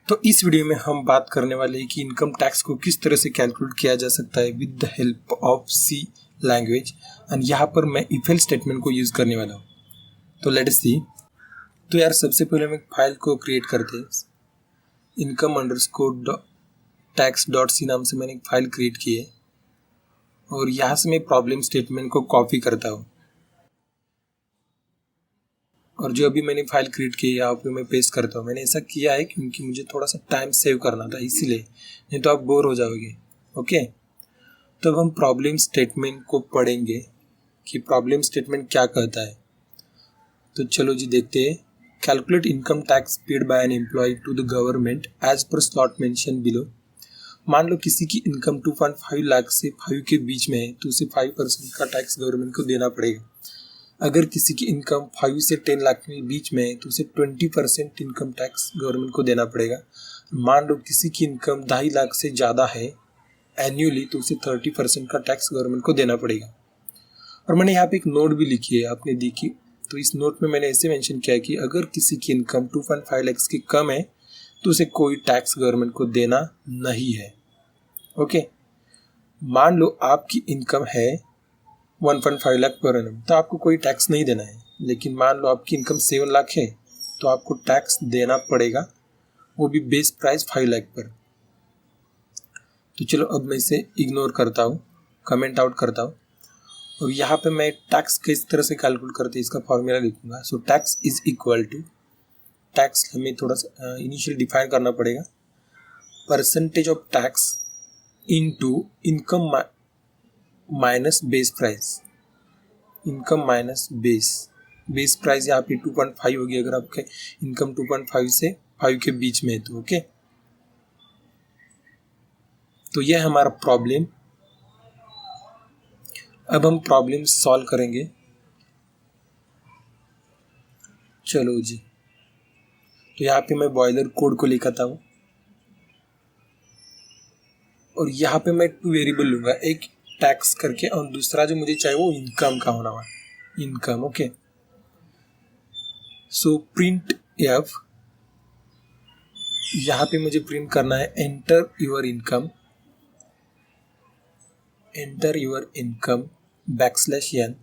तो इस वीडियो में हम बात करने वाले हैं कि इनकम टैक्स को किस तरह से कैलकुलेट किया जा सकता है with the help of C language. And यहाँ पर मैं इफ एल्स स्टेटमेंट को यूज़ करने वाला हूँ। तो लेट्स सी। तो यार सबसे पहले हम एक फाइल को क्रिएट करते हैं। income_tax.c नाम से मैंने एक फाइल क्रिएट की है और यहाँ से मैं प्रॉब्लम स्टेटमेंट को कॉपी करता हूँ और जो अभी मैंने फाइल क्रिएट की है यहाँ पे मैं पेस्ट करता हूँ। मैंने ऐसा किया है क्योंकि मुझे थोड़ा सा टाइम सेव करना था, इसीलिए, नहीं तो आप बोर हो जाओगे। ओके, तो अब हम प्रॉब्लम स्टेटमेंट को पढ़ेंगे कि प्रॉब्लम स्टेटमेंट क्या कहता है। तो चलो जी देखते हैं। Calculate income tax paid by an employ to the government as per slot mention below. मान लो किसी की इनकम 2.5 लाख से 5 के बीच में है तो उसे 5% का टैक्स गवर्नमेंट को देना पड़ेगा। अगर किसी की इनकम 5 से 10 लाख के बीच में है तो उसे 20% इनकम टैक्स गवर्नमेंट को देना पड़ेगा। मान लो किसी की इनकम 2.5 लाख से ज़्यादा है एन्युअली तो उसे 30% का टैक्स गवर्नमेंट को देना पड़ेगा। और मैंने यहाँ पे एक नोट भी लिखी है, आपने देखी। तो इस नोट में मैंने ऐसे मेंशन किया है कि अगर किसी की इनकम 2.5 लाख के कम है तो उसे कोई टैक्स गवर्नमेंट को देना नहीं है। ओके, मान लो आपकी इनकम है 1.5 लाख पर एनम तो आपको कोई टैक्स नहीं देना है। लेकिन मान लो आपकी इनकम 7 लाख है तो आपको टैक्स देना पड़ेगा, वो भी बेस प्राइस 5 लाख पर। तो चलो अब मैं इसे इग्नोर करता हूँ, कमेंट आउट करता हूँ और यहाँ पे मैं टैक्स किस तरह से कैलकुलेट करते हैं इसका फॉर्मूला लिखूंगा। So tax is equal to, tax हमें थोड़ा सा इनिशियल डिफाइन करना पड़ेगा, percentage of tax into income minus base price. Income minus base price यहाँ पे 2.5 होगी अगर आपके इनकम 2.5 से 5 के बीच में है तो। ओके, तो यह हमारा प्रॉब्लम। अब हम प्रॉब्लम सॉल्व करेंगे। चलो जी, तो यहाँ पे मैं बॉयलर कोड को लिखता हूँ और यहाँ पे मैं 2 वेरिएबल लूंगा, एक टैक्स करके और दूसरा जो मुझे चाहिए वो इनकम का होना हुआ, income. Okay, so print F, यहाँ पे मुझे प्रिंट करना है enter your income, enter your income \n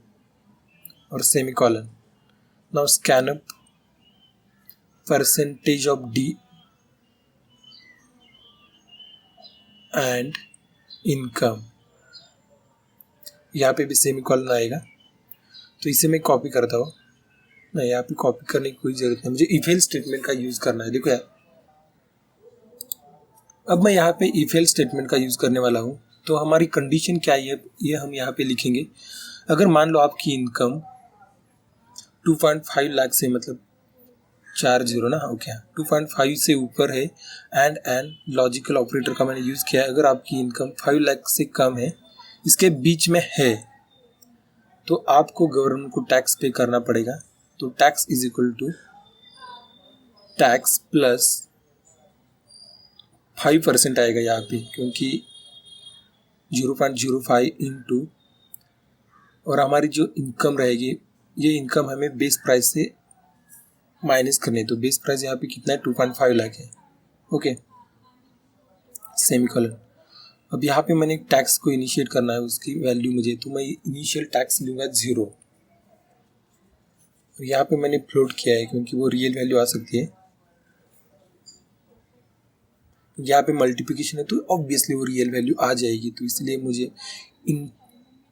और semicolon. Now scan up percentage of D and income, यहाँ पे भी सेमीकोलन आएगा। तो इसे मैं कॉपी करता हूँ। नहीं, यहाँ पे कॉपी करने की कोई जरूरत नहीं, मुझे इफ एल्स स्टेटमेंट का यूज करना है। देखो यार, अब मैं यहाँ पे इफ एल्स स्टेटमेंट का यूज करने वाला हूँ। तो हमारी कंडीशन क्या है ये हम यहाँ पे लिखेंगे। अगर मान लो आपकी इनकम 2.5 लाख से, मतलब 40 ना, ओके, 2.5 से ऊपर है एंड लॉजिकल ऑपरेटर का मैंने यूज़ किया है। अगर आपकी इनकम 5 लाख से कम है, इसके बीच में है, तो आपको गवर्नमेंट को टैक्स पे करना पड़ेगा। तो tax is equal to tax plus 5% आएगा यहाँ पे, क्योंकि 0.05 इंटू, और हमारी जो इनकम रहेगी ये इनकम हमें बेस प्राइस से माइनस करनी है। तो बेस प्राइस यहाँ पे कितना है, 2.5 लाख है। Okay, semicolon. अब यहाँ पे मैंने टैक्स को इनिशिएट करना है, उसकी वैल्यू मुझे, तो मैं इनिशियल टैक्स लूँगा 0। और यहाँ पे मैंने फ्लोट किया है क्योंकि वो रियल वैल्यू आ सकती है। यहाँ पे मल्टीप्लिकेशन है तो ऑब्वियसली वो रियल वैल्यू आ जाएगी, तो इसलिए मुझे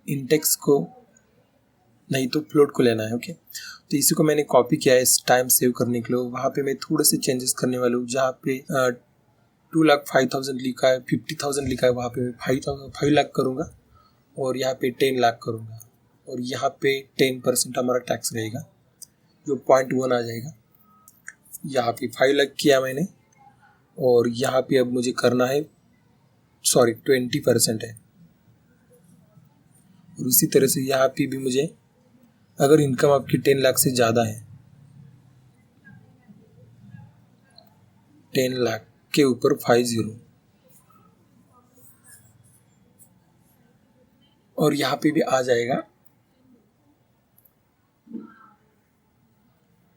इंडेक्स को नहीं तो फ्लोट को लेना है। ओके, तो इसी को मैंने कॉपी किया है टाइम सेव करने के लिए। वहाँ पे मैं थोड़े से चेंजेस करने वाला हूँ। जहाँ पे 2,05,000 लिखा है, 50,000 लिखा है, वहाँ पे मैं 5 लाख करूँगा और यहाँ पे 10 लाख करूँगा और यहाँ पे 10% हमारा टैक्स रहेगा, जो 0.1 आ जाएगा। यहाँ पे 5 लाख किया मैंने और यहाँ पे अब मुझे करना है, 20% है। और उसी तरह से यहाँ पे भी मुझे, अगर इनकम आपकी 10 लाख से ज़्यादा है, 10 लाख के ऊपर 50, और यहाँ पे भी आ जाएगा।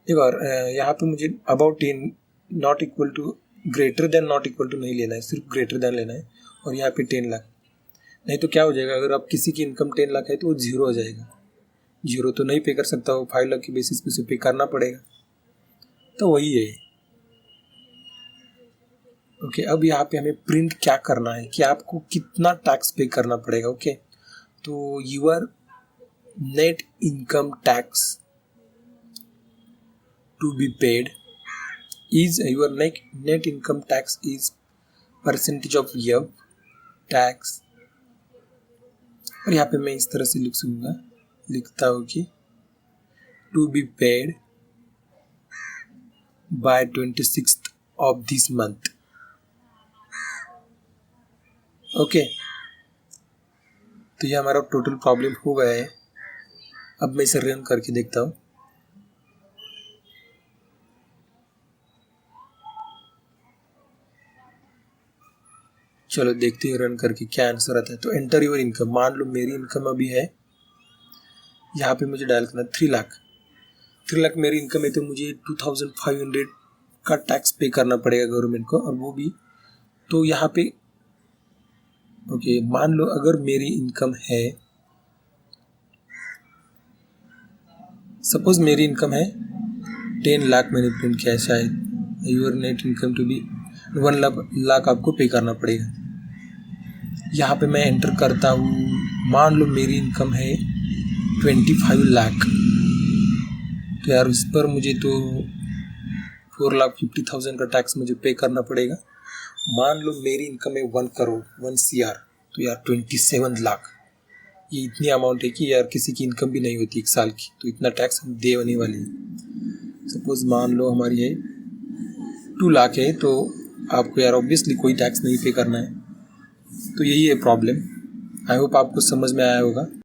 एक और यहाँ पे मुझे about 10 not equal to greater than not equal to नहीं लेना है, सिर्फ ग्रेटर देन लेना है। और यहाँ पे 10 लाख, नहीं तो क्या हो जाएगा, अगर आप किसी की इनकम 10 लाख है तो वो जीरो हो जाएगा। जीरो तो नहीं पे कर सकता, वो 5 लाख की बेसिस पे उसे पे करना पड़ेगा। तो वही है। ओके, अब यहाँ पे हमें प्रिंट क्या करना है कि आपको कितना टैक्स पे करना पड़ेगा। ओके, तो your net income tax to be paid is your net income tax is percentage of your tax। और यहाँ पे मैं इस तरह से लिखता हूँ कि to be paid by 26th of this month। Okay, तो ये हमारा टोटल प्रॉब्लम हो गया है। अब मैं इसे रन करके देखता हूँ। चलो देखते हैं रन करके क्या आंसर आता है। तो एंटर योर इनकम, मान लो मेरी इनकम अभी है, यहाँ पे मुझे डायल करना 3 लाख। 3 लाख मेरी इनकम है, तो मुझे 2500 का टैक्स पे करना पड़ेगा गवर्नमेंट को, और वो भी तो यहाँ पे ओके, मान लो अगर मेरी इनकम है, सपोज मेरी इनकम है 10 लाख, मैंने प्रिंट किया है शायद, your net income to be 1 lakh आपको पे करना पड़ेगा। यहाँ पे मैं एंटर करता हूँ, मान लो मेरी इनकम है 25 लाख, तो यार इस पर मुझे तो 4,50,000 का टैक्स मुझे पे करना पड़ेगा। मान लो मेरी इनकम है 1 करोड़ 1 CR, तो यार 27 लाख, ये इतनी अमाउंट है कि यार किसी की इनकम भी नहीं होती 1 साल की, तो इतना टैक्स हम देने वाले हैं। सपोज मान लो हमारी है 2 लाख है, तो आपको यार ऑब्वियसली कोई टैक्स नहीं पे करना है। तो यही है प्रॉब्लम। आई होप आपको समझ में आया होगा।